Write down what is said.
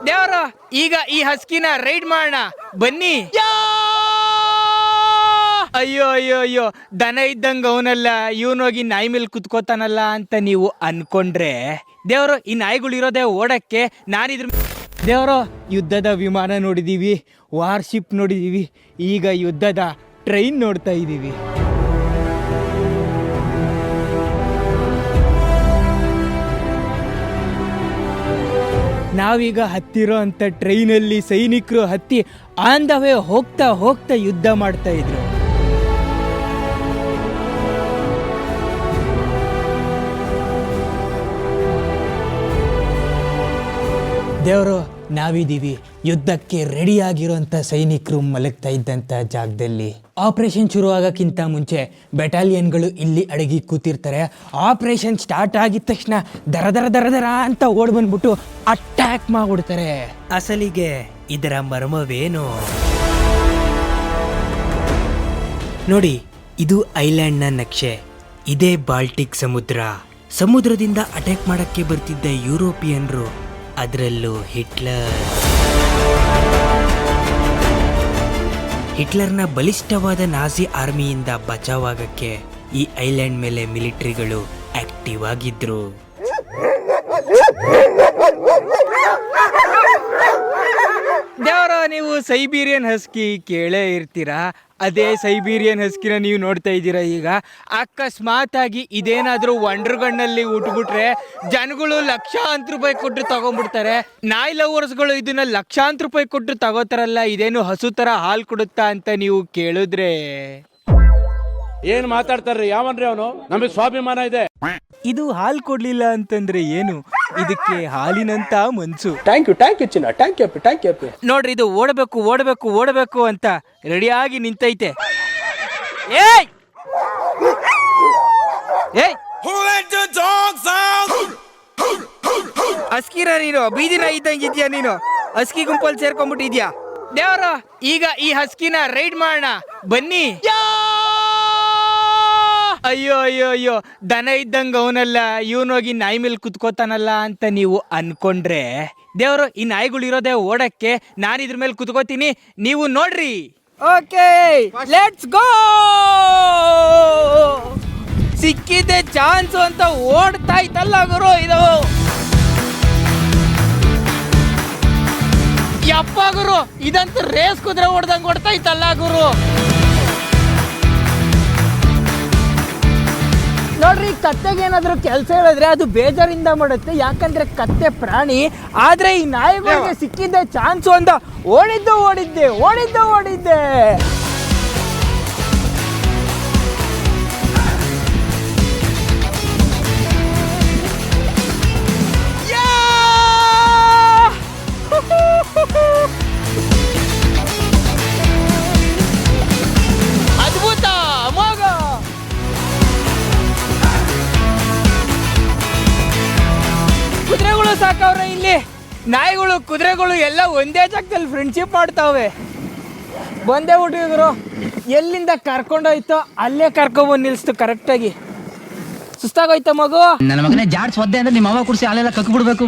ದೇವ್ರ ಈಗ ಈ ಹಸ್ಕಿನ ರೈಡ್ ಮಾಡೋಣ ಬನ್ನಿ. ಅಯ್ಯೋ ಅಯ್ಯೋ ಅಯ್ಯೋ, ದನ ಇದ್ದಂಗ ಅವನಲ್ಲ, ಇವನೋಗಿ ನಾಯಿ ಮೇಲೆ ಕುತ್ಕೋತಾನಲ್ಲ ಅಂತ ನೀವು ಅನ್ಕೊಂಡ್ರೆ, ದೇವ್ರು ಈ ನಾಯಿಗಳು ಇರೋದೇ ಓಡಕ್ಕೆ. ನಾನಿದ್ರ ದೇವ್ರು ಯುದ್ಧದ ವಿಮಾನ ನೋಡಿದೀವಿ, ವಾರ್ಶಿಪ್ ನೋಡಿದೀವಿ, ಈಗ ಯುದ್ಧದ ಟ್ರೈನ್ ನೋಡ್ತಾ ಇದ್ದೀವಿ. ನಾವೀಗ ಹತ್ತಿರೋ ಅಂತ ಟ್ರೈನಲ್ಲಿ ಸೈನಿಕರು ಹತ್ತಿ ಆನ್ ದ ವೇ ಹೋಗ್ತಾ ಹೋಗ್ತಾ ಯುದ್ಧ ಮಾಡ್ತಾ ಇದ್ರು. ದೇವರು ನಾವಿದ್ದೀವಿ ಯುದ್ಧಕ್ಕೆ ರೆಡಿ ಆಗಿರೋಂಥ ಸೈನಿಕರು ಮಲಗ್ತಾ ಇದ್ದಂಥ ಜಾಗದಲ್ಲಿ. ಆಪರೇಷನ್ ಶುರು ಆಗೋಕ್ಕಿಂತ ಮುಂಚೆ ಬೆಟಾಲಿಯನ್ಗಳು ಇಲ್ಲಿ ಅಡಗಿ ಕೂತಿರ್ತಾರೆ. ಆಪರೇಷನ್ ಸ್ಟಾರ್ಟ್ ಆಗಿದ ತಕ್ಷಣ ದರ ದರ ದರ ದರ ಅಂತ ಓಡ್ ಬಂದ್ಬಿಟ್ಟು ಅಟ್ಯಾಕ್ ಮಾಡ್ಬಿಡ್ತಾರೆ. ಅಸಲಿಗೆ ಇದರ ಮರ್ಮವೇನು ನೋಡಿ. ಇದು ಐಲ್ಯಾಂಡ್ನ ನಕ್ಷೆ, ಇದೇ ಬಾಲ್ಟಿಕ್ ಸಮುದ್ರ. ಸಮುದ್ರದಿಂದ ಅಟ್ಯಾಕ್ ಮಾಡಕ್ಕೆ ಬರ್ತಿದ್ದ ಯುರೋಪಿಯನ್ರು, ಅದರಲ್ಲೂ ಹಿಟ್ಲರ್ನ ಬಲಿಷ್ಠವಾದ ನಾಜಿ ಆರ್ಮಿಯಿಂದ ಬಚಾವಾಗಕ್ಕೆ ಈ ಐಲ್ಯಾಂಡ್ ಮೇಲೆ ಮಿಲಿಟರಿಗಳು ಆಕ್ಟಿವ್ ಆಗಿದ್ರು. ದೇವರ ನೀವು ಸೈಬೀರಿಯನ್ ಹಸ್ಕಿ ಕೇಳೇ ಇರ್ತೀರಾ. ಅದೇ ಸೈಬೀರಿಯನ್ ಹಸ್ಕಿನ ನೀವು ನೋಡ್ತಾ ಇದ್ದೀರಾ. ಈಗ ಅಕಸ್ಮಾತ್ ಆಗಿ ಇದೇನಾದ್ರೂ ವಂಡರ್ಗಣ್ಣಲ್ಲಿ ಉಟ್ಬಿಟ್ರೆ ಜನಗಳು ಲಕ್ಷಾಂತರ ರೂಪಾಯಿ ಕೊಟ್ಟು ತಗೊಂಡ್ಬಿಡ್ತಾರೆ. ನಾಯಿ ಲವರ್ಸ್ಗಳು ಇದನ್ನ ಲಕ್ಷಾಂತರ ರೂಪಾಯಿ ಕೊಟ್ಟು ತಗೋತಾರಲ್ಲ, ಇದೇನು ಹಸು ತರ ಹಾಲು ಕೊಡುತ್ತಾ ಅಂತ ನೀವು ಕೇಳಿದ್ರೆ ಏನ್ ಮಾತಾಡ್ತಾರ್ರಿ? ಯಾವನ್ರಿ ಅವನು? ನಮಗೆ ಸ್ವಾಭಿಮಾನ ಇದೆ. ಇದು ಹಾಲು ಕೊಡ್ಲಿಲ್ಲ ಅಂತಂದ್ರೆ ಏನು, ಇದಕ್ಕೆ ಹಾಲಿನಂತ ಮನ್ಸು. ಥ್ಯಾಂಕ್ ಯು ಚಿನ್ನ, ಥ್ಯಾಂಕ್ ಯು. ನೋಡ್ರಿ, ಇದು ಓಡಬೇಕು ಓಡಬೇಕು ಓಡಬೇಕು ಅಂತ ರೆಡಿಯಾಗಿ ನಿಂತೈತೆ. ಏಯ್ ಏಯ್ ಅಸ್ಕಿರ ನೀನು ಬೀದಿನ ಇದ್ದಂಗಿದ್ಯಾ ನೀನು? ಹಸ್ಕಿ ಗುಂಪಲ್ಲಿ ಸೇರ್ಕೊಂಡ್ಬಿಟ್ಟಿದ್ಯಾ? ದೇವ್ರ ಈಗ ಈ ಹಸ್ಕಿನ ರೈಡ್ ಮಾಡೋಣ ಬನ್ನಿ. ಅಯ್ಯೋ ಅಯ್ಯೋ ಅಯ್ಯೋ, ದನ ಇದ್ದಂಗ ಅವನಲ್ಲ, ಇವನೋಗಿ ನಾಯಿ ಮೇಲೆ ಕುತ್ಕೋತಾನಲ್ಲ ಅಂತ ನೀವು ಅನ್ಕೊಂಡ್ರೆ, ದೇವ್ರು ಈ ನಾಯಿಗಳು ಇರೋದೇ ಓಡಕ್ಕೆ. ನಾನಿದ್ರ ಮೇಲೆ ಕುತ್ಕೋತೀನಿ, ನೀವು ನೋಡ್ರಿ. Okay, let's go. ಸಿಕ್ಕಿದೆ ಚಾನ್ಸ್ ಅಂತ ಓಡ್ತಾ ಇತ್ತಲ್ಲ ಗುರು ಇದು. ಯಪ್ಪ ಗುರು, ಇದಂತೂ ರೇಸ್ ಕುದುರೆ ಓಡ್ದಂಗ್ ಓಡ್ತಾ ಇತ್ತಲ್ಲ ಗುರು. ನೋಡ್ರಿ, ಕತ್ತೆಗೆ ಏನಾದ್ರು ಕೆಲಸ ಹೇಳಿದ್ರೆ ಅದು ಬೇಜಾರಿಂದ ಮಾಡುತ್ತೆ, ಯಾಕಂದ್ರೆ ಕತ್ತೆ ಪ್ರಾಣಿ. ಆದ್ರೆ ಈ ನಾಯಿಗಳಿಗೆ ಸಿಕ್ಕಿದ್ದೆ ಚಾನ್ಸು ಅಂತ ಓಡಿದ್ದೆ. ಅದ್ಭುತ ಅಮೋಘ. ಕುದುರೆಗಳು ಸಾಕವ್ರೆ ಇಲ್ಲಿ. ನಾಯಿಗಳು ಕುದುರೆಗಳು ಎಲ್ಲ ಒಂದೇ ಜಾಗದಲ್ಲಿ ಫ್ರೆಂಡ್ಶಿಪ್ ಮಾಡ್ತಾವೆ. ಬಂದೇ ಹುಡುಗರು ಎಲ್ಲಿಂದ ಕರ್ಕೊಂಡೋಯ್ತೋ ಅಲ್ಲೇ ಕರ್ಕೊಂಡ್ಬಂದು ನಿಲ್ಸ್ತು ಕರೆಕ್ಟಾಗಿ. ಸುಸ್ತಾಗೋಯ್ತ ಮಗು? ನನ್ನ ಮಗನೇ ಜಾಡ್ಸ್ ಒದ್ದೆ ಅಂದ್ರೆ ನಿಮ್ಮ ಅವ ಕುಡಿಸಿ ಅಲ್ಲೆಲ್ಲ ಕಕ್ ಬಿಡ್ಬೇಕು.